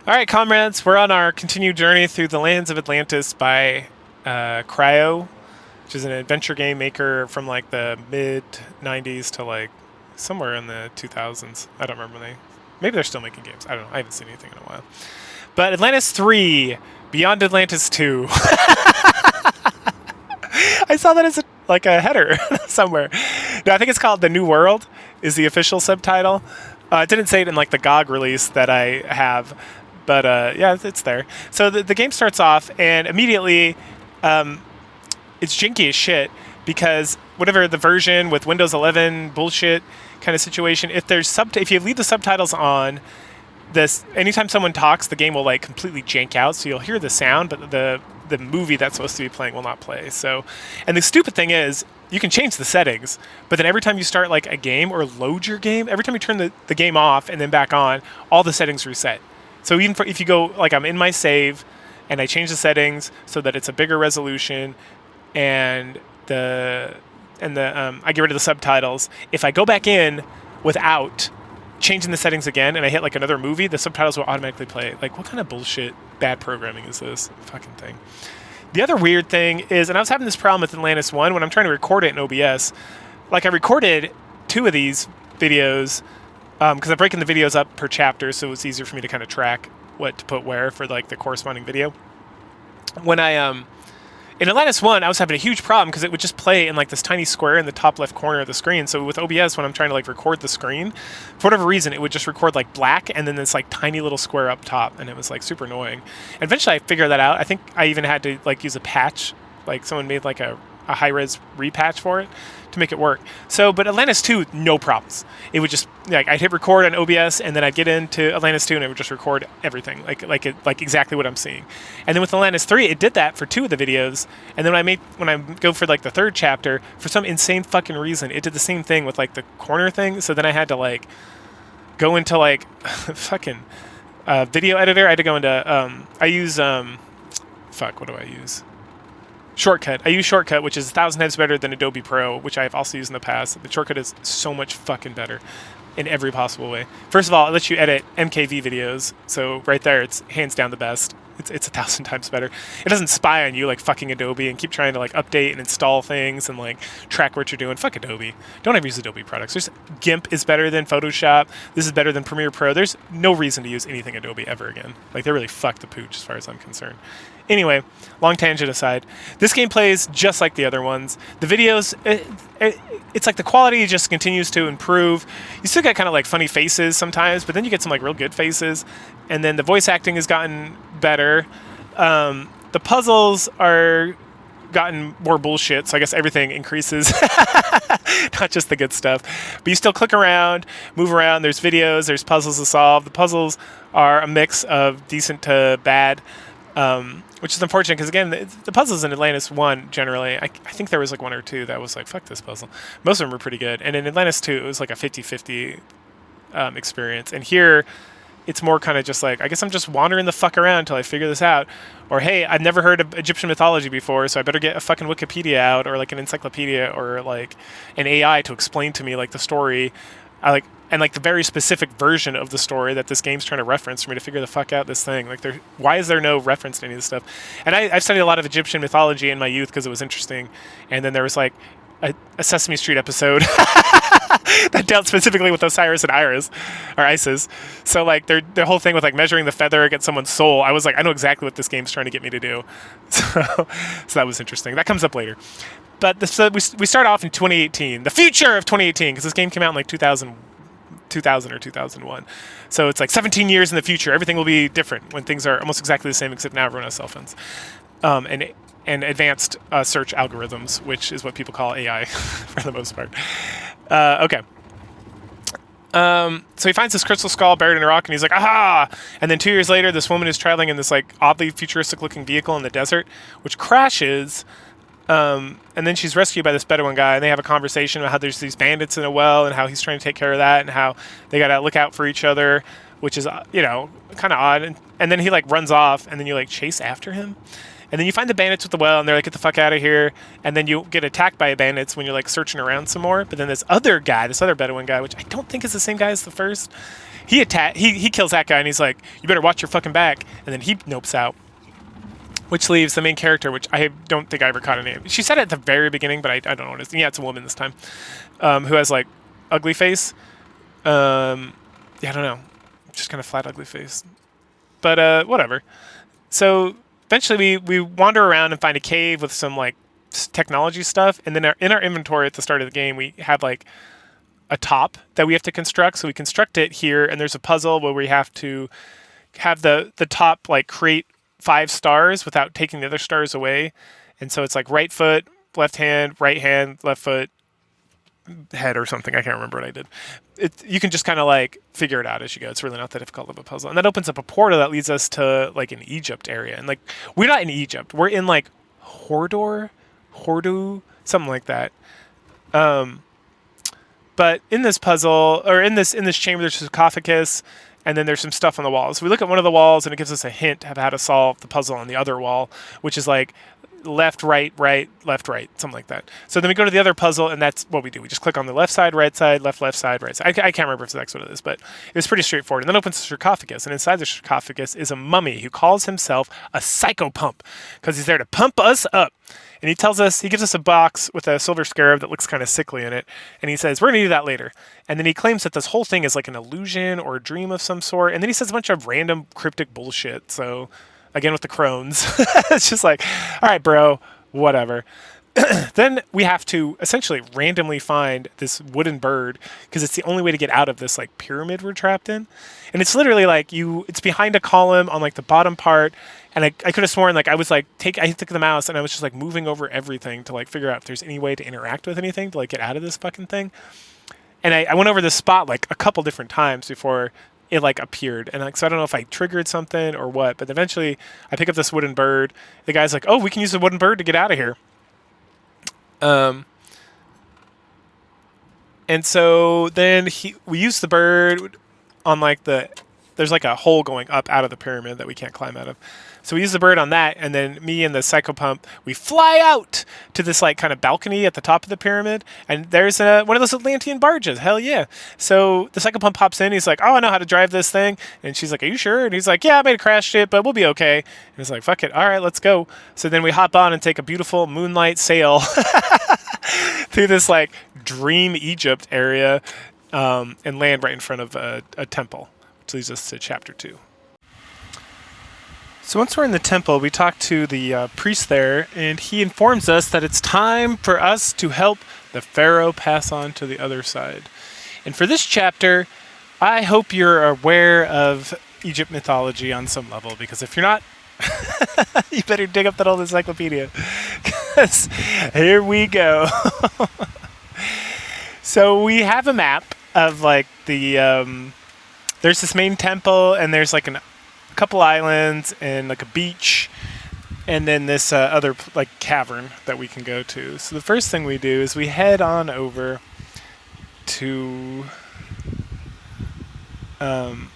All right, comrades, we're on our continued journey through the lands of Atlantis by Cryo, which is an adventure game maker from like the mid 90s to like somewhere in the 2000s. I don't remember when they. Maybe they're still making games. I don't know. I haven't seen anything in a while. But Atlantis 3, Beyond Atlantis 2. I saw that as like a header somewhere. No, I think it's called The New World is the official subtitle. It didn't say it in like the GOG release that I have. But yeah, it's there. So the game starts off, and immediately it's janky as shit because whatever the version with Windows 11 bullshit kind of situation, if you leave the subtitles on, anytime someone talks, the game will like completely jank out. So you'll hear the sound, but the movie that's supposed to be playing will not play. So, and the stupid thing is, you can change the settings, but then every time you start like a game or load your game, every time you turn the game off and then back on, all the settings reset. So even if you go, like I'm in my save, and I change the settings so that it's a bigger resolution, and I get rid of the subtitles. If I go back in without changing the settings again, and I hit like another movie, the subtitles will automatically play. Like, what kind of bullshit bad programming is this fucking thing? The other weird thing is, and I was having this problem with Atlantis 1 when I'm trying to record it in OBS. Like I recorded 2 of these videos. Because I'm breaking the videos up per chapter, so it's easier for me to kind of track what to put where for like the corresponding video. When in Atlantis 1, I was having a huge problem because it would just play in like this tiny square in the top left corner of the screen. So with OBS, when I'm trying to like record the screen, for whatever reason, it would just record like black and then this like tiny little square up top, and it was like super annoying. And eventually I figured that out. I think I even had to like use a patch, like someone made like a high-res repatch for it to make it work. So, but Atlantis 2, no problems. It would just, like, I'd hit record on OBS, and then I'd get into Atlantis 2, and it would just record everything, like exactly what I'm seeing. And then with Atlantis 3, it did that for 2 of the videos, and then when I go for, like, the 3rd chapter, for some insane fucking reason, it did the same thing with, like, the corner thing, so then I had to, like, go into, like, fucking video editor. I had to go into, I use, what do I use? Shortcut. I use Shortcut, which is 1,000 times better than Adobe Pro, which I have also used in the past. The Shortcut is so much fucking better in every possible way. First of all, it lets you edit MKV videos, so right there, it's hands down the best. It's 1,000 times better. It doesn't spy on you like fucking Adobe and keep trying to like update and install things and like track what you're doing. Fuck Adobe. Don't ever use Adobe products. GIMP is better than Photoshop. This is better than Premiere Pro. There's no reason to use anything Adobe ever again. Like, they really fucked the pooch as far as I'm concerned. Anyway, long tangent aside, this game plays just like the other ones. The videos, it's like the quality just continues to improve. You still get kind of like funny faces sometimes, but then you get some like real good faces. And then the voice acting has gotten better. The puzzles are gotten more bullshit, so I guess everything increases, not just the good stuff. But you still click around, move around, there's videos, there's puzzles to solve. The puzzles are a mix of decent to bad. Which is unfortunate because, again, the puzzles in Atlantis 1, generally, I think there was like 1 or 2 that was like, fuck this puzzle. Most of them were pretty good. And in Atlantis 2, it was like a 50-50 experience. And here, it's more kind of just like, I guess I'm just wandering the fuck around until I figure this out. Or, hey, I've never heard of Egyptian mythology before, so I better get a fucking Wikipedia out, or like an encyclopedia, or like an AI to explain to me like the story. And like the very specific version of the story that this game's trying to reference for me to figure the fuck out this thing. Like, why is there no reference to any of this stuff? And I've studied a lot of Egyptian mythology in my youth because it was interesting. And then there was like a Sesame Street episode that dealt specifically with Osiris and Isis. So like their whole thing with like measuring the feather against someone's soul, I was like, I know exactly what this game's trying to get me to do. So that was interesting. That comes up later. But so we start off in 2018, the future of 2018, because this game came out in like 2000 or 2001. So it's like 17 years in the future. Everything will be different when things are almost exactly the same, except now everyone has cell phones. And advanced search algorithms, which is what people call AI for the most part. Okay. So he finds this crystal skull buried in a rock, and he's like, aha! And then 2 years later, this woman is traveling in this like oddly futuristic-looking vehicle in the desert, which crashes. And then she's rescued by this Bedouin guy, and they have a conversation about how there's these bandits in a well and how he's trying to take care of that and how they got to look out for each other, which is, kind of odd. And then he like runs off, and then you like chase after him. And then you find the bandits with the well, and they're like, get the fuck out of here. And then you get attacked by bandits when you're like searching around some more. But then this other Bedouin guy, which I don't think is the same guy as the first, he kills that guy, and he's like, you better watch your fucking back, and then he nopes out, which leaves the main character, which I don't think I ever caught a name. She said it at the very beginning, but I don't know what it is. Yeah, it's a woman this time, who has like ugly face. Yeah, I don't know, just kind of flat ugly face, but whatever. So eventually we wander around and find a cave with some like technology stuff, and then in our inventory at the start of the game we have like a top that we have to construct. So we construct it here, and there's a puzzle where we have to have the top like create 5 stars without taking the other stars away. And so it's like right foot, left hand, right hand, left foot, head or something. I can't remember what I did. You can just kind of like figure it out as you go. It's really not that difficult of a puzzle. And that opens up a portal that leads us to like an Egypt area. And like we're not in Egypt. We're in like Hordu, something like that. But in this puzzle, or in this chamber, there's a sarcophagus, and then there's some stuff on the walls. So we look at one of the walls, and it gives us a hint of how to solve the puzzle on the other wall, which is like left, right, left, right, something like that. So then we go to the other puzzle, and that's what we do. We just click on the left side, left side, right side. I can't remember if that's what it is, but it was pretty straightforward. And then opens the sarcophagus, and inside the sarcophagus is a mummy who calls himself a psychopump because he's there to pump us up. And he gives us a box with a silver scarab that looks kind of sickly in it. And he says, we're going to do that later. And then he claims that this whole thing is like an illusion or a dream of some sort. And then he says a bunch of random cryptic bullshit. So again, with the crones, it's just like, all right, bro, whatever. Then we have to essentially randomly find this wooden bird because it's the only way to get out of this like pyramid we're trapped in. And it's literally like it's behind a column on like the bottom part. And I could have sworn like I took the mouse and I was just like moving over everything to like figure out if there's any way to interact with anything to like get out of this fucking thing. And I went over this spot like a couple different times before it like appeared. And like, so I don't know if I triggered something or what, but eventually I pick up this wooden bird. The guy's like, oh, we can use the wooden bird to get out of here. And so then we use the bird on like there's like a hole going up out of the pyramid that we can't climb out of. So we use the bird on that, and then me and the psychopump, we fly out to this like kind of balcony at the top of the pyramid, and there's one of those Atlantean barges. Hell yeah. So the psychopump hops in, he's like, oh, I know how to drive this thing. And she's like, are you sure? And he's like, yeah, I made a crash it, but we'll be okay. And he's like, fuck it. All right, let's go. So then we hop on and take a beautiful moonlight sail through this like dream Egypt area, and land right in front of a temple, which leads us to chapter 2. So once we're in the temple, we talk to the priest there, and he informs us that it's time for us to help the pharaoh pass on to the other side. And for this chapter, I hope you're aware of Egypt mythology on some level, because if you're not, you better dig up that old encyclopedia, because here we go. So we have a map of like there's this main temple, and there's like a couple islands and like a beach, and then this other like cavern that we can go to. So the first thing we do is we head on over to one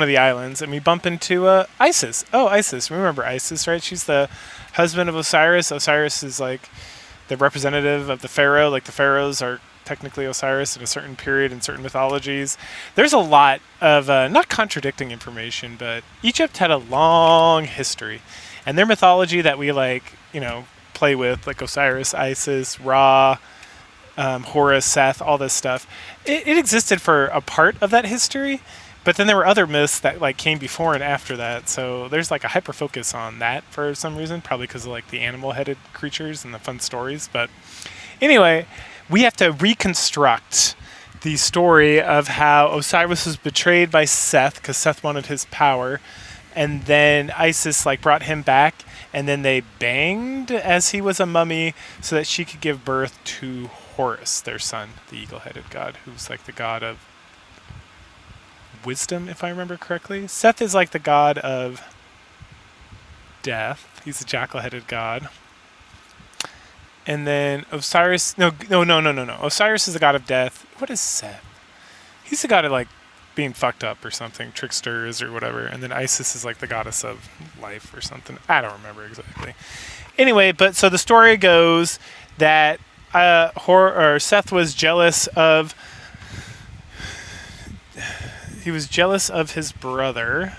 of the islands, and we bump into Isis. Oh, Isis. Remember Isis, right? She's the husband of Osiris. Osiris is like the representative of the pharaoh. Like the pharaohs are technically Osiris at a certain period in certain mythologies. There's a lot of not contradicting information, but Egypt had a long history, and their mythology that we like, play with, like Osiris, Isis, Ra, Horus, Seth, all this stuff. It existed for a part of that history, but then there were other myths that like came before and after that. So there's like a hyper focus on that for some reason, probably because of like the animal-headed creatures and the fun stories. But anyway, we have to reconstruct the story of how Osiris was betrayed by Seth because Seth wanted his power, and then Isis like brought him back, and then they banged as he was a mummy so that she could give birth to Horus, their son, the eagle-headed god, who's like the god of wisdom, if I remember correctly. Seth is like the god of death. He's the jackal-headed god. And then Osiris... No. Osiris is the god of death. What is Seth? He's the god of, like, being fucked up or something. Tricksters or whatever. And then Isis is, like, the goddess of life or something. I don't remember exactly. Anyway, but so the story goes that Seth was jealous of he was jealous of his brother,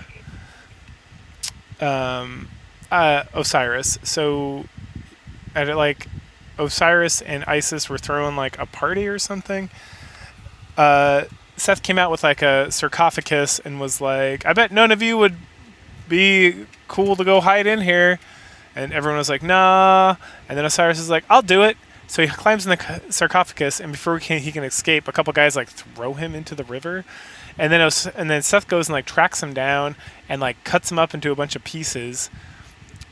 Osiris. So, like, Osiris and Isis were throwing like a party or something. Seth came out with like a sarcophagus and was like, "I bet none of you would be cool to go hide in here." And everyone was like, "Nah." And then Osiris is like, "I'll do it." So he climbs in the sarcophagus, and before he can escape, a couple guys like throw him into the river. And then Seth goes and like tracks him down and like cuts him up into a bunch of pieces.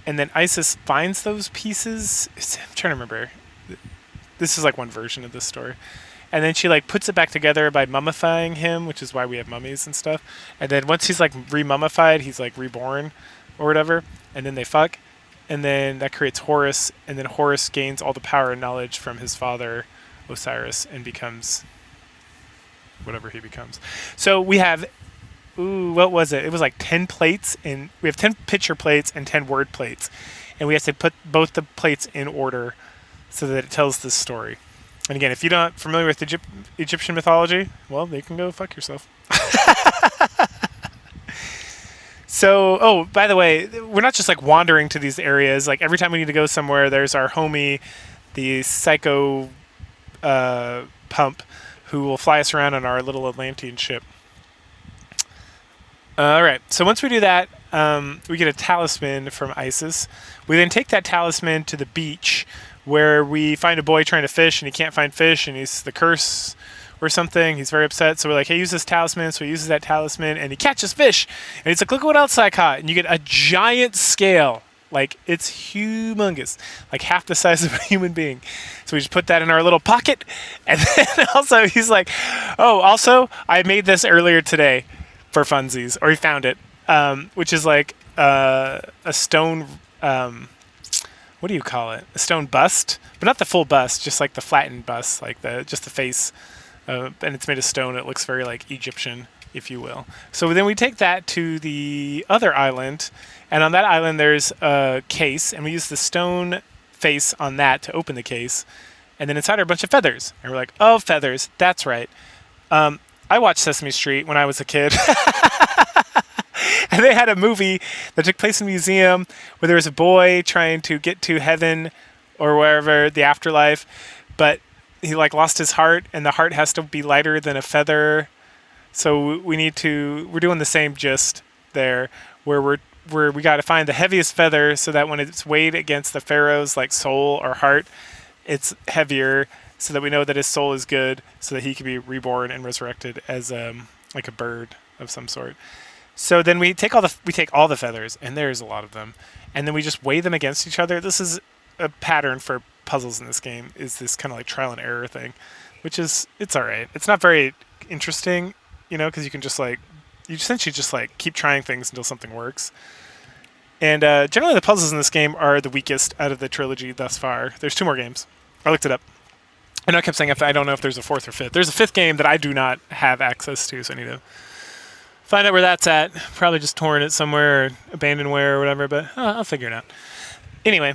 And then Isis finds those pieces. I'm trying to remember. This is like one version of this story. And then she like puts it back together by mummifying him, which is why we have mummies and stuff. And then once he's like re-mummified, he's like reborn or whatever. And then they fuck. And then that creates Horus. And then Horus gains all the power and knowledge from his father, Osiris, and becomes whatever he becomes. So we have, what was it? It was like 10 plates. And we have 10 picture plates and 10 word plates. And we have to put both the plates in order so that it tells this story. And again, if you're not familiar with Egyptian mythology, well, you can go fuck yourself. So, by the way, we're not just like wandering to these areas. Like every time we need to go somewhere, there's our homie, the psycho pump, who will fly us around on our little Atlantean ship. All right. So once we do that, we get a talisman from Isis. We then take that talisman to the beach, where we find a boy trying to fish, and he can't find fish, and he's the curse or something. He's very upset. So we're like, hey, use this talisman. So he uses that talisman, and he catches fish. And he's like, look what else I caught. And you get a giant scale. Like, it's humongous. Like, half the size of a human being. So we just put that in our little pocket. And then also, he's like, oh, also, I made this earlier today for funsies. Or he found it. Which is like a stone... what do you call it? A stone bust, but not the full bust, just like the flattened bust, like just the face, and it's made of stone. It looks very like Egyptian, if you will. So then we take that to the other island, and on that island there's a case, and we use the stone face on that to open the case, and then inside are a bunch of feathers, and we're like, oh, feathers, that's right. I watched Sesame Street when I was a kid. And they had a movie that took place in a museum where there was a boy trying to get to heaven or wherever, the afterlife, but he like lost his heart, and the heart has to be lighter than a feather. So we're doing the same gist there, where we got to find the heaviest feather so that when it's weighed against the pharaoh's like soul or heart, it's heavier, so that we know that his soul is good, so that he can be reborn and resurrected as like a bird of some sort. So then we take all the feathers, and there's a lot of them, and then we just weigh them against each other. This is a pattern for puzzles in this game, is this kind of like trial and error thing, which is, it's all right. It's not very interesting, because you can just like, you essentially just like keep trying things until something works. And generally the puzzles in this game are the weakest out of the trilogy thus far. There's 2 more games. I looked it up. And I kept saying I don't know if there's a 4th or 5th. There's a 5th game that I do not have access to, so I need to find out where that's at. Probably just torn it somewhere, or abandonware or whatever, but I'll figure it out. Anyway,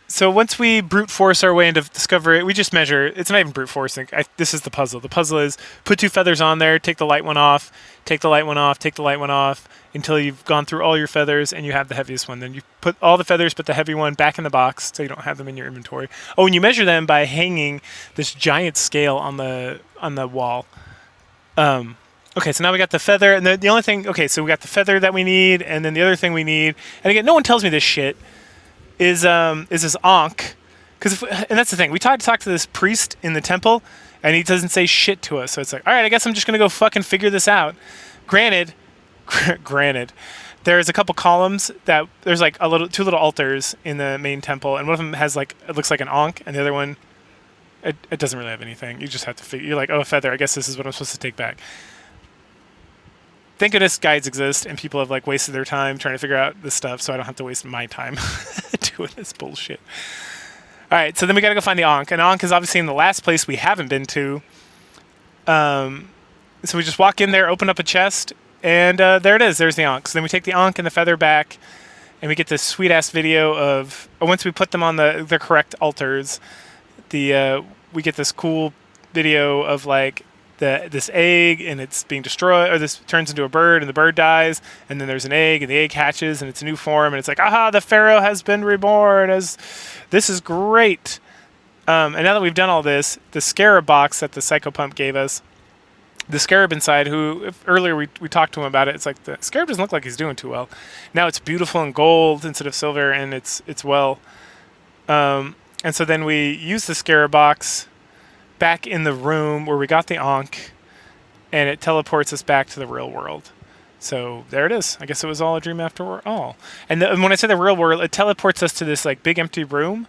so once we brute force our way into discover it, we just measure. It's not even brute forcing. This is the puzzle. The puzzle is put 2 feathers on there, take the light one off, take the light one off, take the light one off, until you've gone through all your feathers and you have the heaviest one. Then you put all the feathers, put the heavy one back in the box so you don't have them in your inventory. Oh, and you measure them by hanging this giant scale on the wall. Okay, so now we got the feather, and the only thing... Okay, so we got the feather that we need, and then the other thing we need... And again, no one tells me this shit, is this Ankh. And that's the thing. We tried to talk to this priest in the temple, and he doesn't say shit to us. So it's like, all right, I guess I'm just going to go fucking figure this out. Granted, there's a couple columns that... There's like 2 little altars in the main temple, and one of them has like... It looks like an Ankh, and the other one... It doesn't really have anything. You just have to figure... You're like, oh, a feather. I guess this is what I'm supposed to take back. Thank goodness guides exist, and people have like wasted their time trying to figure out this stuff, so I don't have to waste my time doing this bullshit. All right, so then we got to go find the Ankh, and Ankh is obviously in the last place we haven't been to. So we just walk in there, open up a chest, and there it is. There's the Ankh. So then we take the Ankh and the feather back, and we get this sweet ass video of once we put them on the correct altars. We get this cool video of like this egg, and it's being destroyed, or this turns into a bird, and the bird dies, and then there's an egg, and the egg hatches, and it's a new form, and it's like, aha, the pharaoh has been reborn. As this is great. And now that we've done all this, the scarab box that the psychopump gave us, the scarab inside, who earlier we talked to him about it, it's like the scarab doesn't look like he's doing too well. Now it's beautiful in gold instead of silver, and it's well. And so then we use the scarab box back in the room where we got the Ankh, and it teleports us back to the real world. So there it is. I guess it was all a dream after all. And when I say the real world, it teleports us to this like big empty room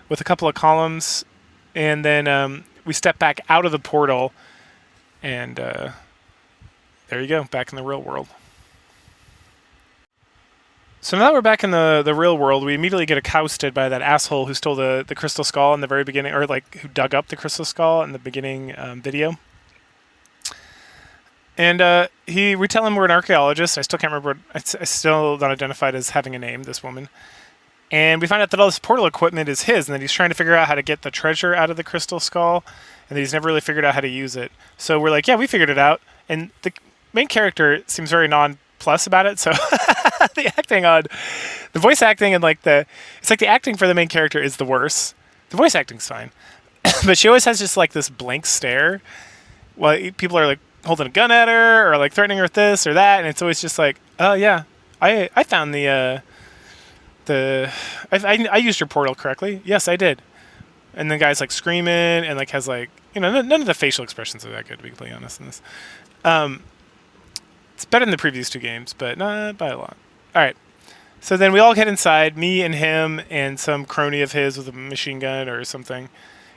with a couple of columns, and then we step back out of the portal, and there you go, back in the real world. So now that we're back in the real world, we immediately get accosted by that asshole who stole the crystal skull in the very beginning, or like who dug up the crystal skull in the beginning video. And we tell him we're an archaeologist. I still can't remember. I still not identified as having a name, this woman. And we find out that all this portal equipment is his, and that he's trying to figure out how to get the treasure out of the crystal skull, and that he's never really figured out how to use it. So we're like, yeah, we figured it out. And the main character seems very non-plus about it, so the voice acting and it's like the acting for the main character is the worst. The voice acting's fine. But she always has just like this blank stare while people are like holding a gun at her or like threatening her with this or that, and it's always just like, oh yeah, I found I used your portal correctly. Yes, I did. And the guy's like screaming and like has like, none of the facial expressions are that good, to be completely honest in this. It's better than the previous two games, but not by a lot. All right. So then we all get inside, me and him and some crony of his with a machine gun or something.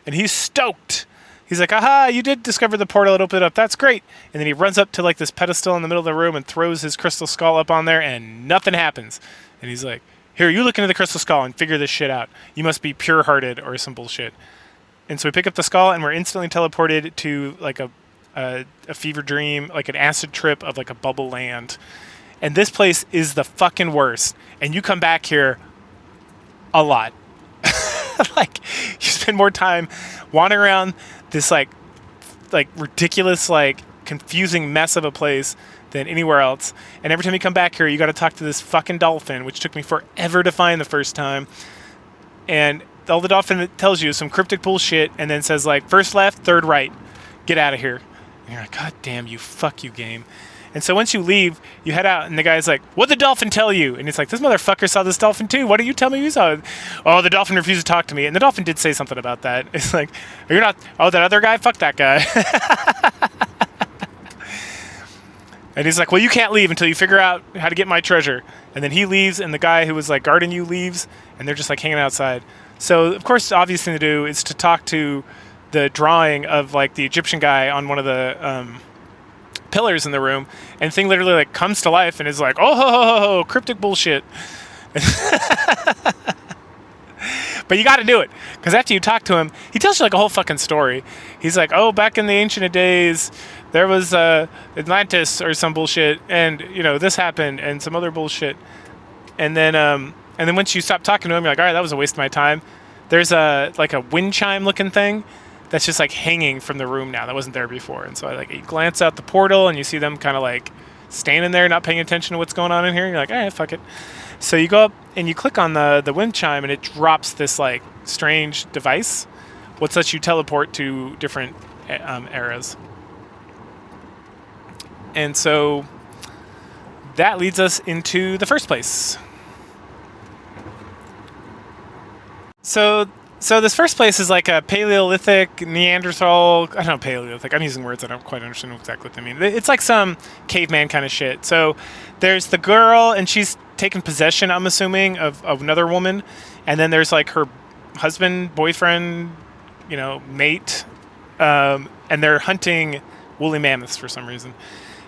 And he's stoked. He's like, aha, you did discover the portal. It opened up. That's great. And then he runs up to like this pedestal in the middle of the room and throws his crystal skull up on there, and nothing happens. And he's like, here, you look into the crystal skull and figure this shit out. You must be pure-hearted or some bullshit. And so we pick up the skull, and we're instantly teleported to like a fever dream, like an acid trip of like a bubble land. And this place is the fucking worst. And you come back here a lot. Like, you spend more time wandering around this like ridiculous, like confusing mess of a place than anywhere else. And every time you come back here, you got to talk to this fucking dolphin, which took me forever to find the first time. And all the dolphin tells you is some cryptic bullshit, and then says like, first left, third right, get out of here. And you're like, God damn you, fuck you, game. And so once you leave, you head out, and the guy's like, what'd the dolphin tell you? And it's like, this motherfucker saw this dolphin too. Why didn't you tell me you saw it? Oh, the dolphin refused to talk to me. And the dolphin did say something about that. It's like, you're not, oh, that other guy? Fuck that guy. And he's like, well, you can't leave until you figure out how to get my treasure. And then he leaves, and the guy who was like guarding you leaves, and they're just like hanging outside. So, of course, the obvious thing to do is to talk to the drawing of like the Egyptian guy on one of the pillars in the room, and the thing literally like comes to life and is like, oh, ho, ho, ho, cryptic bullshit. But you got to do it, because after you talk to him, he tells you like a whole fucking story. He's like, oh, back in the ancient days, there was Atlantis or some bullshit, and this happened and some other bullshit. And then once you stop talking to him, you're like, all right, that was a waste of my time. There's a wind chime looking thing that's just like hanging from the room now that wasn't there before. And so you glance out the portal and you see them kind of like standing there, not paying attention to what's going on in here. And you're like, all right, fuck it. So you go up and you click on the wind chime, and it drops this like strange device, which lets you teleport to different eras. And so that leads us into the first place. So this first place is like a Paleolithic, Neanderthal, I don't know, Paleolithic, I'm using words I don't quite understand exactly what they mean. It's like some caveman kind of shit. So there's the girl, and she's taken possession, I'm assuming, of another woman. And then there's like her husband, boyfriend, mate, and they're hunting woolly mammoths for some reason.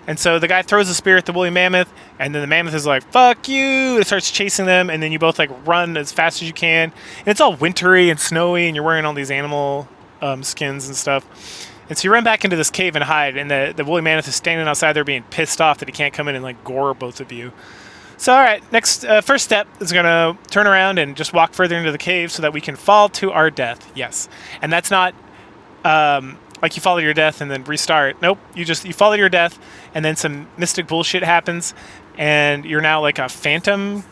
And so the guy throws a spear at the woolly mammoth, and then the mammoth is like, fuck you! It starts chasing them, and then you both like run as fast as you can. And it's all wintry and snowy, and you're wearing all these animal skins and stuff. And so you run back into this cave and hide, and the woolly mammoth is standing outside there being pissed off that he can't come in and like gore both of you. So all right, next first step is going to turn around and just walk further into the cave so that we can fall to our death. Yes. And that's not like you fall to your death and then restart. Nope, you fall to your death, and then some mystic bullshit happens, and you're now like a phantom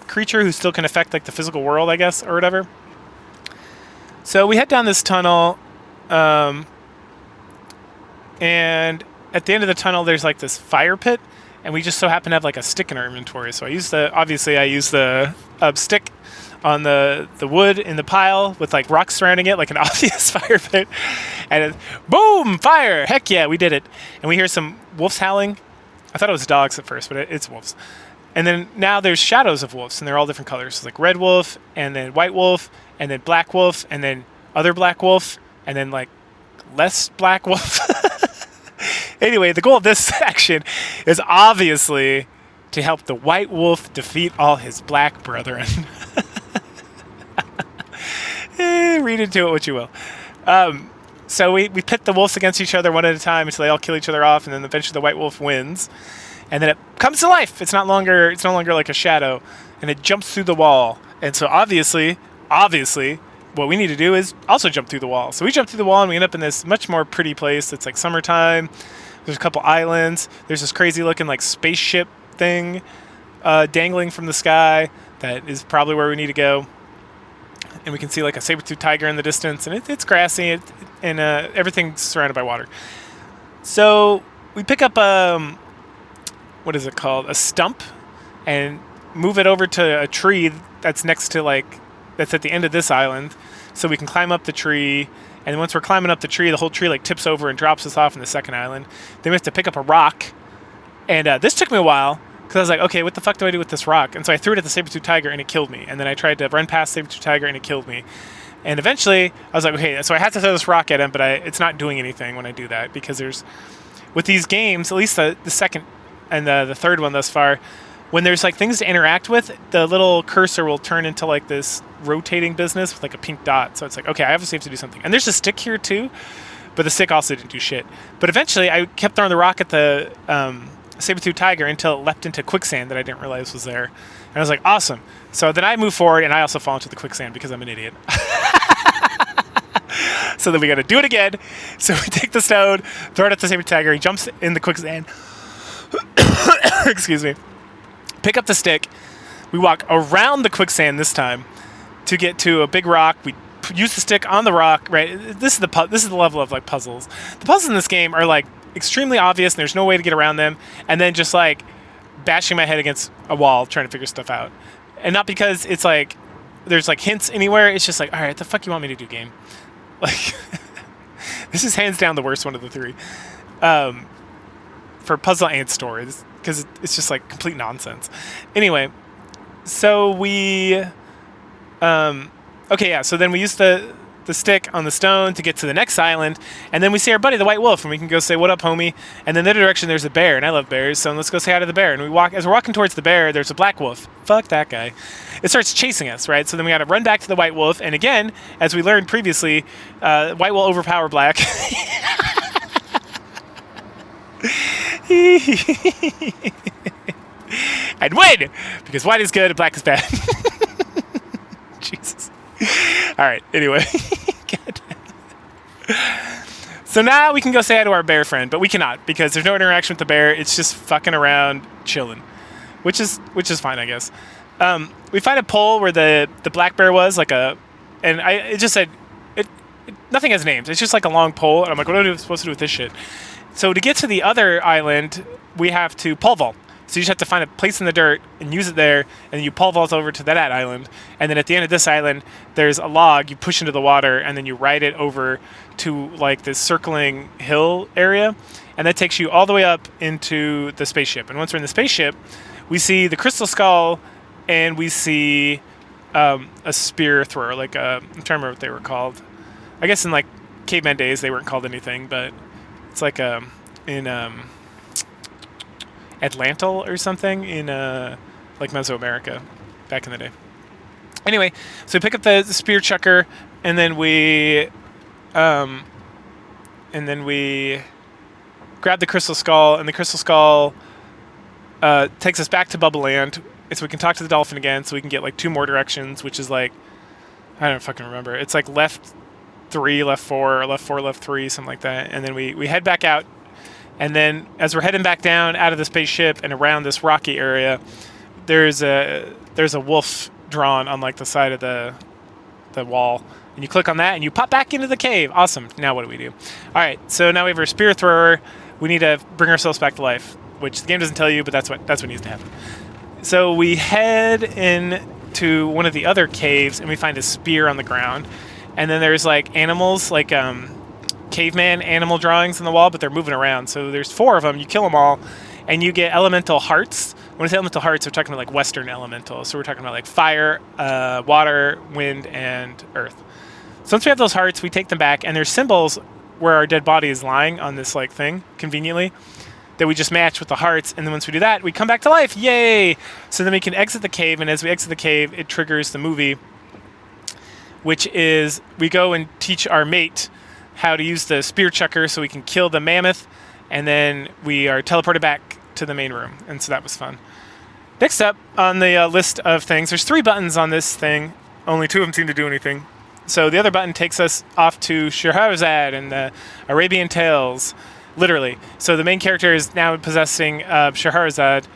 creature who still can affect like the physical world, I guess, or whatever. So we head down this tunnel, and at the end of the tunnel, there's like this fire pit, and we just so happen to have like a stick in our inventory. So I use the stick on the wood in the pile with like rocks surrounding it, like an obvious fire pit, and boom, fire! Heck yeah, we did it. And we hear some wolves howling. I thought it was dogs at first, but it's wolves. And then now there's shadows of wolves, and they're all different colors. So like red wolf, and then white wolf, and then black wolf, and then other black wolf, and then like less black wolf. Anyway, the goal of this section is obviously to help the white wolf defeat all his black brethren. Read into it what you will. So we pit the wolves against each other one at a time until they all kill each other off, and then eventually the white wolf wins. And then it comes to life. It's no longer like a shadow, and it jumps through the wall. And so obviously, what we need to do is also jump through the wall. So we jump through the wall, and we end up in this much more pretty place. It's like summertime. There's a couple islands. There's this crazy looking like spaceship thing dangling from the sky that is probably where we need to go. And we can see like a saber-toothed tiger in the distance, and it's grassy, and everything's surrounded by water. So we pick up what is it called? A stump, and move it over to a tree that's next to that's at the end of this island, so we can climb up the tree. And once we're climbing up the tree, the whole tree like tips over and drops us off in the second island. Then we have to pick up a rock, and this took me a while because I was like, okay, what the fuck do I do with this rock? And so I threw it at the saber-toothed tiger, and it killed me. And then I tried to run past the saber-toothed tiger, and it killed me. And eventually, I was like, okay, so I had to throw this rock at him, but it's not doing anything when I do that, because with these games, at least the second and the third one thus far, when there's like things to interact with, the little cursor will turn into like this rotating business with like a pink dot. So it's like, okay, I obviously have to do something. And there's a stick here too, but the stick also didn't do shit. But eventually I kept throwing the rock at the saber-toothed tiger until it leapt into quicksand that I didn't realize was there. And I was like, awesome. So then I move forward, and I also fall into the quicksand because I'm an idiot. So then we got to do it again. So we take the stone, throw it at the saber-toothed tiger. He jumps in the quicksand. Excuse me. Pick up the stick. We walk around the quicksand this time to get to a big rock. We use the stick on the rock. Right. This is the level of like puzzles. The puzzles in this game are like extremely obvious, and there's no way to get around them. And then just like bashing my head against a wall trying to figure stuff out. And not because it's like there's like hints anywhere. It's just like, all right, the fuck you want me to do, game? Like, this is hands down the worst one of the three. For puzzle and story, because it's just like complete nonsense. Anyway, so we okay, yeah, so then we use the stick on the stone to get to the next island, and then we see our buddy the white wolf, and we can go say, what up, homie? And then the other direction there's a bear, and I love bears, so let's go say hi to the bear. And as we're walking towards the bear, there's a black wolf. Fuck that guy. It starts chasing us, right? So then we got to run back to the white wolf, and again, as we learned previously, white will overpower black. And win, because white is good and black is bad. Jesus. All right, anyway. So now we can go say hi to our bear friend, but we cannot, because there's no interaction with the bear. It's just fucking around chilling, which is fine, I guess. We find a pole where the black bear was, it just said nothing has names. It's just like a long pole, and I'm like, what am I supposed to do with this shit? So to get to the other island, we have to pole vault. So you just have to find a place in the dirt and use it there, and then you pole vault over to that island. And then at the end of this island, there's a log you push into the water, and then you ride it over to like this circling hill area, and that takes you all the way up into the spaceship. And once we're in the spaceship, we see the crystal skull, and we see a spear thrower. I'm trying to remember what they were called. I guess in like caveman days they weren't called anything, but it's like in Atlantis or something in like Mesoamerica back in the day. Anyway, so we pick up the spear chucker, and then we grab the crystal skull, and the crystal skull takes us back to Bubble Land, so we can talk to the dolphin again, so we can get like 2 more directions, which is like, I don't fucking remember. It's like left 3, left 4, or left 4, left 3, something like that. And then we head back out. And then as we're heading back down out of the spaceship and around this rocky area, there's a wolf drawn on like the side of the wall. And you click on that and you pop back into the cave. Awesome. Now what do we do? All right. So now we have our spear thrower. We need to bring ourselves back to life, which the game doesn't tell you, but that's what needs to happen. So we head in to one of the other caves and we find a spear on the ground. And then there's like animals, like caveman animal drawings on the wall, but they're moving around. So there's 4 of them. You kill them all, and you get elemental hearts. When I say elemental hearts, we're talking about like Western elementals. So we're talking about like fire, water, wind, and earth. So once we have those hearts, we take them back, and there's symbols where our dead body is lying on this like thing, conveniently, that we just match with the hearts. And then once we do that, we come back to life. Yay! So then we can exit the cave, and as we exit the cave, it triggers the movie, which is we go and teach our mate how to use the spear chucker so we can kill the mammoth, and then we are teleported back to the main room. And so that was fun. Next up on the list of things, there's 3 buttons on this thing. Only 2 of them seem to do anything. So the other button takes us off to Scheherazade and the Arabian Tales, literally. So the main character is now possessing Scheherazade,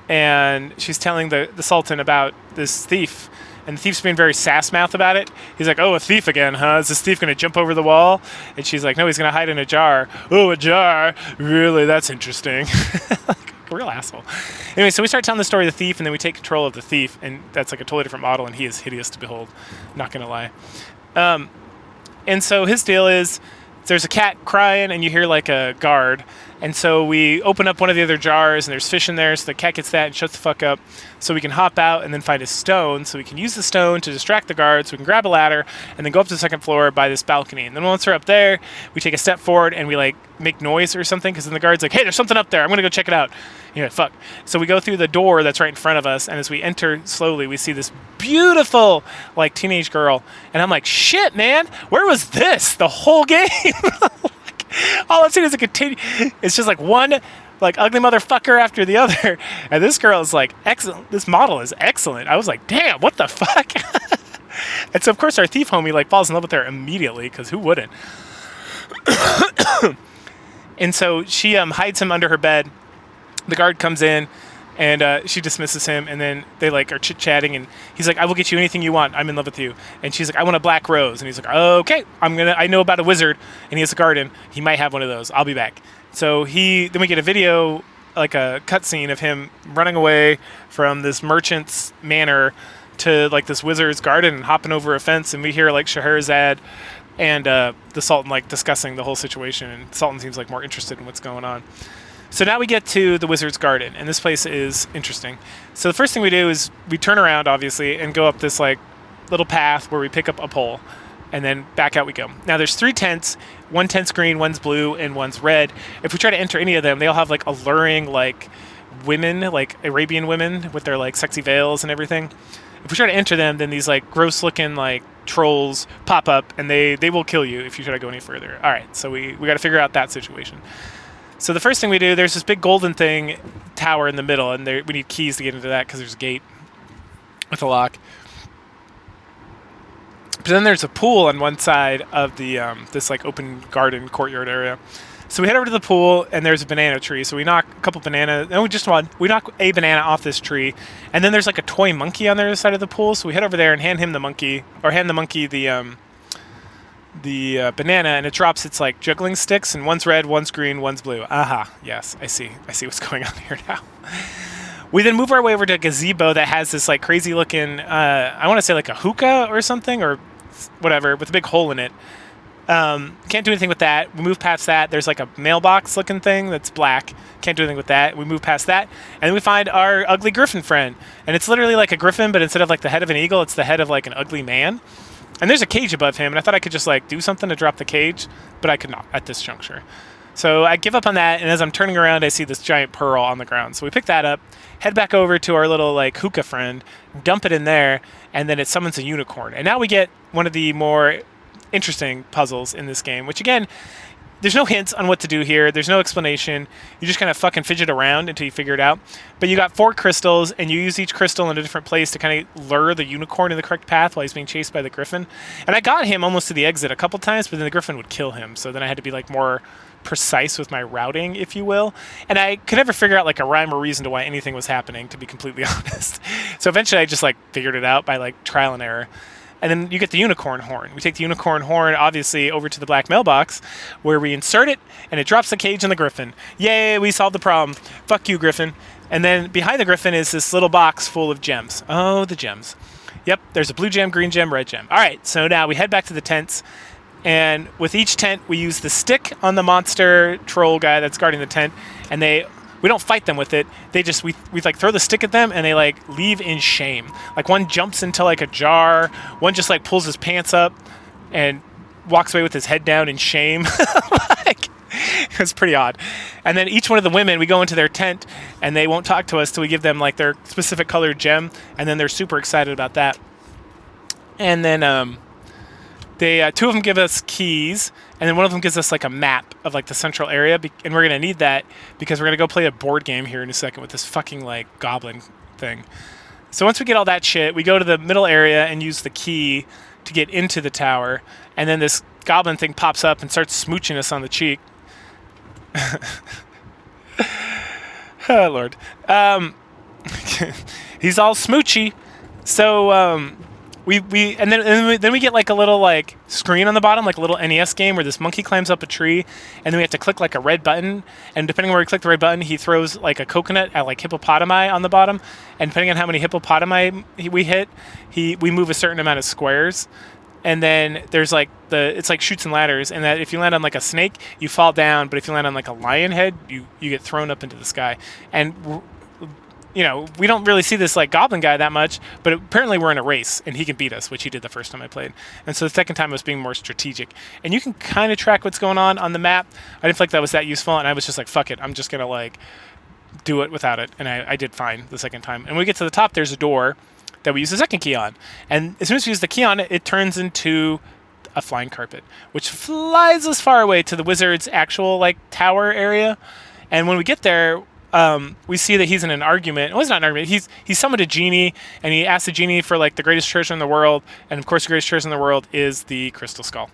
and she's telling the Sultan about this thief. And the thief's being very sass-mouth about it. He's like, oh, a thief again, huh? Is this thief going to jump over the wall? And she's like, no, he's going to hide in a jar. Oh, a jar? Really? That's interesting. Like a real asshole. Anyway, so we start telling the story of the thief, and then we take control of the thief, and that's like a totally different model, and he is hideous to behold. Not going to lie. And so his deal is there's a cat crying, and you hear like a guard. And so we open up one of the other jars, and there's fish in there, so the cat gets that and shuts the fuck up. So we can hop out and then find a stone, so we can use the stone to distract the guards. So we can grab a ladder and then go up to the 2nd floor by this balcony. And then once we're up there, we take a step forward and we like make noise or something, because then the guard's like, hey, there's something up there. I'm going to go check it out. And you're like, fuck. So we go through the door that's right in front of us, and as we enter slowly, we see this beautiful like teenage girl. And I'm like, shit, man, where was this the whole game? All I've seen is it's just like one like ugly motherfucker after the other, and this girl is like excellent. This model is excellent. I was like, damn, what the fuck? And so of course our thief homie like falls in love with her immediately, because who wouldn't? And so she hides him under her bed. The guard comes in, and she dismisses him, and then they like are chit-chatting, and he's like, I will get you anything you want. I'm in love with you. And she's like, I want a black rose. And he's like, okay, I know about a wizard, and he has a garden. He might have one of those. I'll be back. So then we get a video, like a cutscene of him running away from this merchant's manor to like this wizard's garden and hopping over a fence, and we hear like Scheherazade and the Sultan like discussing the whole situation, and the Sultan seems like more interested in what's going on. So now we get to the wizard's garden, and this place is interesting. So the first thing we do is we turn around, obviously, and go up this like little path where we pick up a pole, and then back out we go. Now there's 3 tents. One tent's green, one's blue, and one's red. If we try to enter any of them, they all have like alluring like women, like Arabian women with their like sexy veils and everything. If we try to enter them, then these like gross looking like trolls pop up, and they will kill you if you try to go any further. All right, so we got to figure out that situation. So the first thing we do, there's this big golden tower in the middle, and we need keys to get into that because there's a gate with a lock. But then there's a pool on one side of the this like open garden courtyard area. So we head over to the pool, and there's a banana tree. So we knock a couple bananas. No, just one. We knock a banana off this tree, and then there's like a toy monkey on the other side of the pool. So we head over there and hand the monkey the banana, and it drops its like juggling sticks, and one's red, one's green, one's blue. Aha, yes, I see what's going on here now. We then move our way over to a gazebo that has this like crazy looking, I want to say like a hookah or something, or whatever, with a big hole in it. Can't do anything with that. We move past that. There's like a mailbox looking thing that's black. Can't do anything with that. We move past that, and we find our ugly griffin friend, and it's literally like a griffin, but instead of like the head of an eagle, it's the head of like an ugly man. And there's a cage above him, and I thought I could just like do something to drop the cage, but I could not at this juncture. So I give up on that, and as I'm turning around, I see this giant pearl on the ground. So we pick that up, head back over to our little like hookah friend, dump it in there, and then it summons a unicorn. And now we get one of the more interesting puzzles in this game, which again, there's no hints on what to do here. There's no explanation. You just kind of fucking fidget around until you figure it out. But you got 4 crystals, and you use each crystal in a different place to kind of lure the unicorn in the correct path while he's being chased by the griffin. And I got him almost to the exit a couple times, but then the griffin would kill him. So then I had to be like more precise with my routing, if you will. And I could never figure out like a rhyme or reason to why anything was happening, to be completely honest. So eventually I just like figured it out by like trial and error. And then you get the unicorn horn. We take the unicorn horn, obviously, over to the black mailbox, where we insert it, and it drops the cage on the griffin. Yay, we solved the problem. Fuck you, griffin. And then behind the griffin is this little box full of gems. Oh, the gems. Yep, there's a blue gem, green gem, red gem. All right, so now we head back to the tents. And with each tent, we use the stick on the monster troll guy that's guarding the tent, and we don't fight them with it. They just, we like throw the stick at them, and they like leave in shame. Like one jumps into like a jar, one just like pulls his pants up and walks away with his head down in shame. Like, it's pretty odd. And then each one of the women, we go into their tent, and they won't talk to us till we give them like their specific colored gem, and then they're super excited about that. And then they 2 of them give us keys, and then one of them gives us like a map of like the central area, and we're gonna need that because we're gonna go play a board game here in a second with this fucking like goblin thing. So once we get all that shit, we go to the middle area and use the key to get into the tower, and then this goblin thing pops up and starts smooching us on the cheek. Oh Lord, he's all smoochy. So then we get like a little like screen on the bottom, like a little NES game where this monkey climbs up a tree, and then we have to click like a red button, and depending on where we click the red button, he throws like a coconut at like hippopotami on the bottom, and depending on how many hippopotami we hit, we move a certain amount of squares. And then there's like it's like chutes and ladders, and that if you land on like a snake, you fall down, but if you land on like a lion head, you get thrown up into the sky. And you know, we don't really see this like goblin guy that much, but apparently we're in a race and he can beat us, which he did the first time I played. And so the second time I was being more strategic. And you can kind of track what's going on the map. I didn't feel like that was that useful, and I was just like, fuck it, I'm just gonna like do it without it. And I did fine the second time. And when we get to the top, there's a door that we use the second key on. And as soon as we use the key on it, it turns into a flying carpet, which flies us far away to the wizard's actual like tower area. And when we get there, we see that he's in an argument. Well, it's not an argument. He summoned a genie, and he asked the genie for like the greatest treasure in the world. And of course, the greatest treasure in the world is the crystal skull.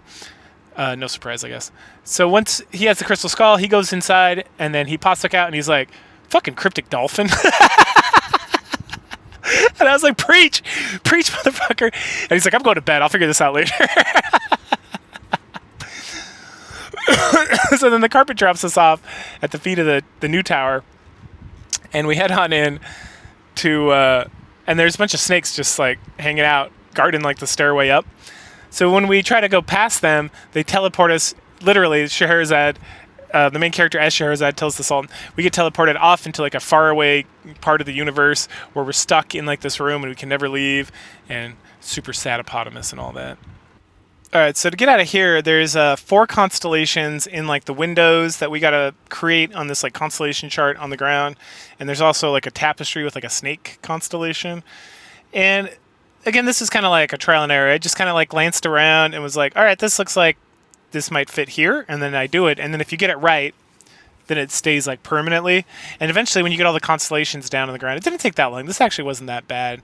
No surprise, I guess. So once he has the crystal skull, he goes inside, and then he pops back out, and he's like, "Fucking cryptic dolphin." And I was like, preach, motherfucker. And he's like, I'm going to bed. I'll figure this out later. So then the carpet drops us off at the feet of the new tower. And we head on in to, and there's a bunch of snakes just like hanging out, guarding like the stairway up. So when we try to go past them, they teleport us, literally, Scheherazade, the main character as Scheherazade tells the Sultan, we get teleported off into like a faraway part of the universe where we're stuck in like this room and we can never leave, and super sadapotamus and all that. All right, so to get out of here, there's 4 constellations in like the windows that we gotta create on this like constellation chart on the ground, and there's also like a tapestry with like a snake constellation. And again, this is kind of like a trial and error. I just kind of like glanced around and was like, all right, this looks like this might fit here, and then I do it, and then if you get it right, then it stays like permanently. And eventually, when you get all the constellations down on the ground, it didn't take that long. This actually wasn't that bad.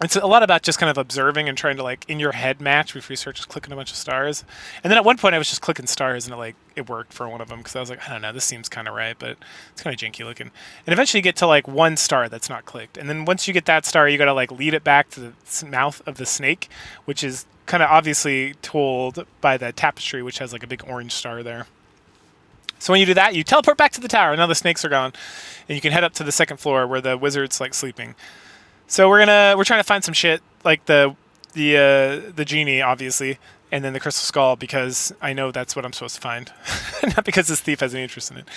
It's a lot about just kind of observing and trying to like in your head match before you start just clicking a bunch of stars. And then at one point I was just clicking stars, and it worked for one of them because I was like, I don't know, this seems kind of right, but it's kind of janky looking. And eventually you get to like one star that's not clicked, and then once you get that star, you got to like lead it back to the mouth of the snake, which is kind of obviously told by the tapestry, which has like a big orange star there. So when you do that, you teleport back to the tower, and now the snakes are gone, and you can head up to the second floor where the wizard's like sleeping. So we're trying to find some shit like the genie, obviously, and then the crystal skull, because I know that's what I'm supposed to find, not because this thief has any interest in it.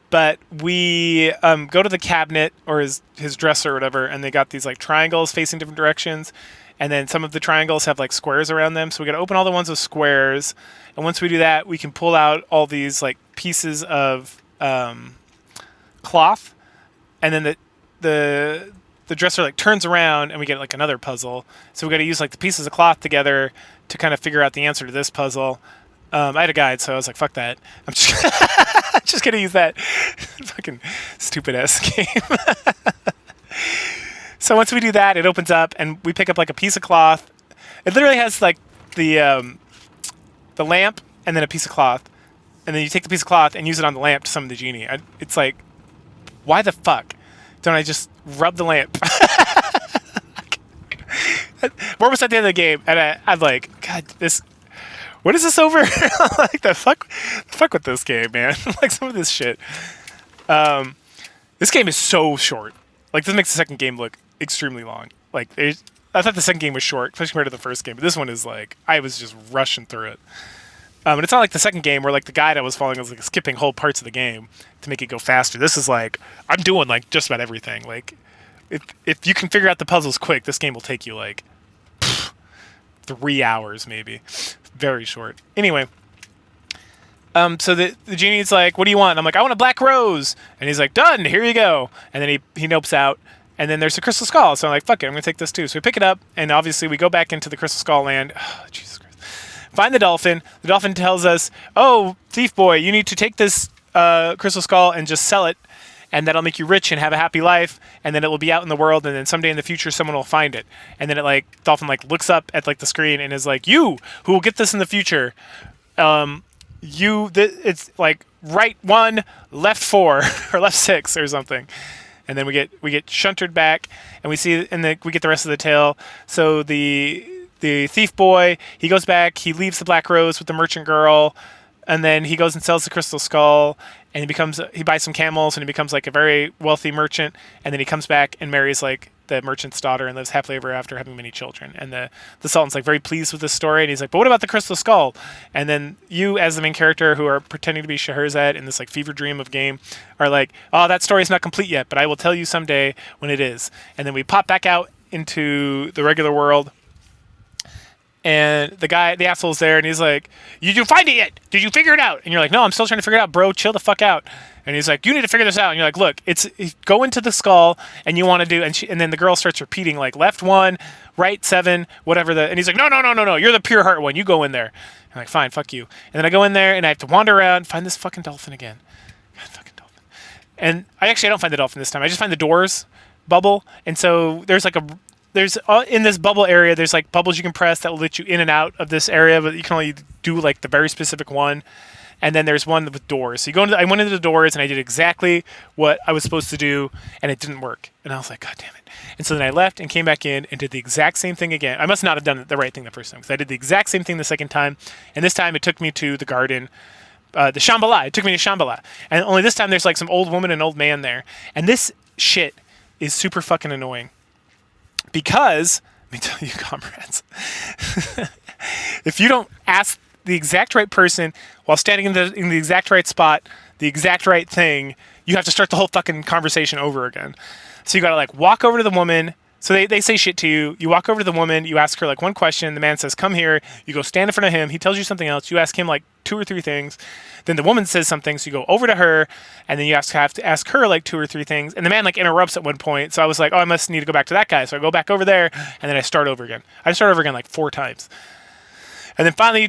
But we go to the cabinet or his dresser or whatever, and they got these like triangles facing different directions, and then some of the triangles have like squares around them. So we got to open all the ones with squares, and once we do that, we can pull out all these like pieces of cloth, and then the dresser like turns around and we get like another puzzle. So we got to use like the pieces of cloth together to kind of figure out the answer to this puzzle. I had a guide, so I was like, fuck that. I'm just, just going to use that fucking stupid-ass game. So once we do that, it opens up, and we pick up like a piece of cloth. It literally has like the lamp and then a piece of cloth. And then you take the piece of cloth and use it on the lamp to summon the genie. It's like, why the fuck don't I just rub the lamp? We're almost at the end of the game, and I'm like, God, what is this over? Like the fuck with this game, man. Like some of this shit. This game is so short. Like this makes the second game look extremely long. Like I thought the second game was short, especially compared to the first game, but this one is like I was just rushing through it. And it's not like the second game where like the guide I was following was like skipping whole parts of the game to make it go faster. This is like I'm doing like just about everything. Like if you can figure out the puzzles quick, this game will take you like 3 hours maybe. Very short. Anyway, so the genie's like, "What do you want?" And I'm like, "I want a black rose." And he's like, "Done. Here you go." And then he nopes out. And then there's a crystal skull. So I'm like, "Fuck it, I'm gonna take this too." So we pick it up, and obviously we go back into the crystal skull land. Oh, Jesus Christ. Find the dolphin. The dolphin tells us, "Oh, thief boy, you need to take this crystal skull and just sell it, and that'll make you rich and have a happy life, and then it will be out in the world, and then someday in the future someone will find it." And then dolphin looks up at the screen and is like, "You who will get this in the future, it's like right 1, left 4 or left 6 or something." And then we get shunted back, and we get the rest of the tale. So the thief boy, he goes back, he leaves the black rose with the merchant girl, and then he goes and sells the crystal skull, and he buys some camels, and he becomes like a very wealthy merchant. And then he comes back and marries like the merchant's daughter and lives happily ever after, having many children. And the Sultan's like very pleased with this story, and he's like, "But what about the crystal skull?" And then you, as the main character, who are pretending to be Scheherazade in this like fever dream of game, are like, "Oh, that story's not complete yet, but I will tell you someday when it is." And then we pop back out into the regular world, and the asshole's there, and he's like, "Did you find it yet? Did you figure it out?" And you're like, "No, I'm still trying to figure it out, bro. Chill the fuck out." And he's like, "You need to figure this out." And you're like, "Look, go into the skull, and you want to do," and then the girl starts repeating like left 1, right 7, whatever and he's like, No, you're the pure heart one. You go in there." I'm like, "Fine, fuck you." And then I go in there, and I have to wander around, find this fucking dolphin again. God, fucking dolphin. And I don't find the dolphin this time. I just find the doors bubble, and so there's in this bubble area, there's like bubbles you can press that will let you in and out of this area, but you can only do like the very specific one. And then there's one with doors. So I went into the doors, and I did exactly what I was supposed to do, and it didn't work. And I was like, "God damn it." And so then I left and came back in and did the exact same thing again. I must not have done the right thing the first time, because I did the exact same thing the second time. And this time it took me to the garden, the Shambhala. It took me to Shambhala. And only this time there's like some old woman and old man there. And this shit is super fucking annoying. Because, let me tell you, comrades, if you don't ask the exact right person while standing in the exact right spot, the exact right thing, you have to start the whole fucking conversation over again. So you gotta like walk over to the woman. So they say shit to you. You walk over to the woman. You ask her like one question. The man says, "Come here." You go stand in front of him. He tells you something else. You ask him like 2 or 3 things. Then the woman says something. So you go over to her, and then you have to ask her like 2 or 3 things. And the man like interrupts at one point. So I was like, "Oh, I must need to go back to that guy." So I go back over there, and then I start over again. I start over again like 4 times. And then finally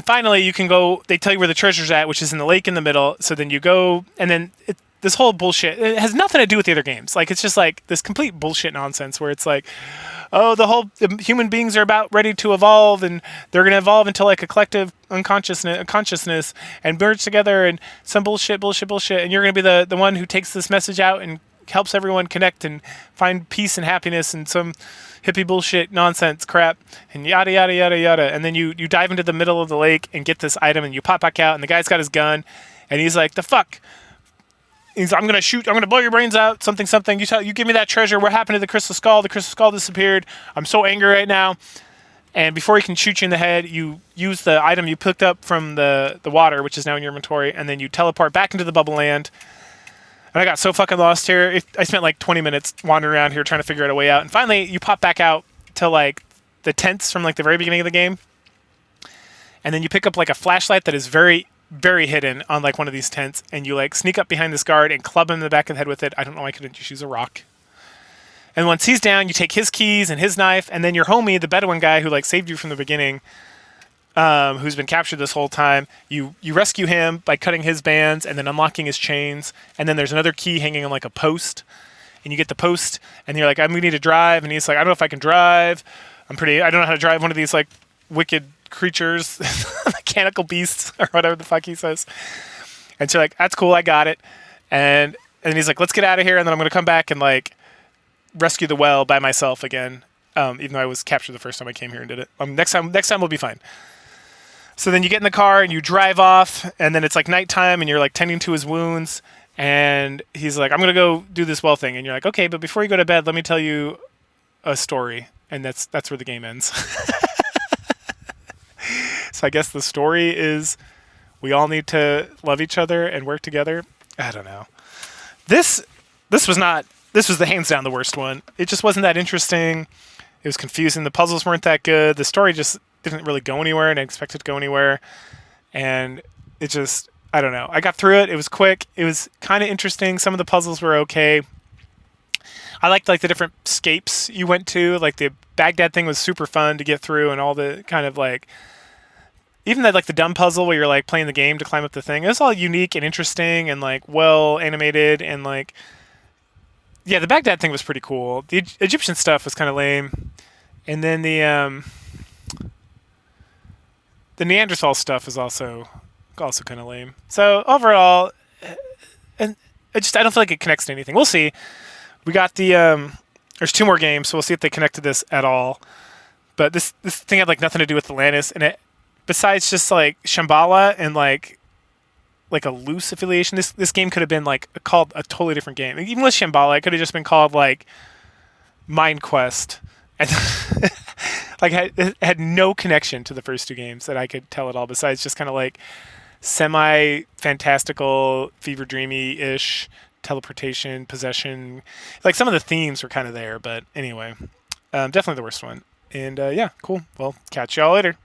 finally you can go. They tell you where the treasure's at, which is in the lake in the middle. So then you go, and then this whole bullshit. It has nothing to do with the other games. Like it's just like this complete bullshit nonsense where it's like, oh, the human beings are about ready to evolve, and they're going to evolve into like a collective consciousness and merge together, and some bullshit, and you're going to be the one who takes this message out and helps everyone connect and find peace and happiness and some hippie bullshit nonsense crap and yada yada yada yada. And then you dive into the middle of the lake and get this item, and you pop back out, and the guy's got his gun, and he's like, "The fuck." He's like, I'm gonna blow your brains out, something. You give me that treasure. What happened to the crystal skull? The crystal skull disappeared. I'm so angry right now. And before he can shoot you in the head, you use the item you picked up from the water, which is now in your inventory, and then you teleport back into the bubble land. And I got so fucking lost here. I spent like 20 minutes wandering around here trying to figure out a way out. And finally, you pop back out to like the tents from like the very beginning of the game. And then you pick up like a flashlight that is very, very hidden on like one of these tents, and you like sneak up behind this guard and club him in the back of the head with it. I don't know why I couldn't just use a rock. And once he's down, you take his keys and his knife, and then your homie, the Bedouin guy who like saved you from the beginning, who's been captured this whole time. You rescue him by cutting his bands and then unlocking his chains. And then there's another key hanging on like a post. And you get the post, and you're like, "I'm gonna need to drive." And he's like, "I don't know if I can drive. I don't know how to drive one of these like wicked creatures, mechanical beasts, or whatever the fuck he says." And so like, "That's cool, I got it." And he's like, "Let's get out of here." And then I'm gonna come back and like rescue the well by myself again. Even though I was captured the first time I came here and did it. Next time we'll be fine. So then you get in the car and you drive off, and then it's like nighttime, and you're like tending to his wounds. And he's like, "I'm gonna go do this well thing." And you're like, "Okay, but before you go to bed, let me tell you a story." And that's where the game ends. So I guess the story is we all need to love each other and work together. I don't know. This was not. This was the hands down the worst one. It just wasn't that interesting. It was confusing. The puzzles weren't that good. The story just didn't really go anywhere, and I expected it to go anywhere. And it just, I don't know. I got through it. It was quick. It was kind of interesting. Some of the puzzles were okay. I liked like the different scapes you went to. Like the Baghdad thing was super fun to get through, and all the kind of like, even that like the dumb puzzle where you're like playing the game to climb up the thing. It was all unique and interesting and like well animated, and like, yeah, the Baghdad thing was pretty cool. The Egyptian stuff was kind of lame, and then the Neanderthal stuff is also kind of lame. So overall, and I don't feel like it connects to anything. We'll see. We got there's 2 more games, so we'll see if they connect to this at all. But this thing had like nothing to do with Atlantis, and it, besides just like Shambhala and like a loose affiliation, this game could have been like called a totally different game. Even with Shambhala, it could have just been called like Mind Quest, and like it had no connection to the first 2 games that I could tell at all. Besides just kind of like semi fantastical, fever dreamy ish teleportation, possession. Like some of the themes were kind of there, but anyway, definitely the worst one. And yeah, cool. Well, catch y'all later.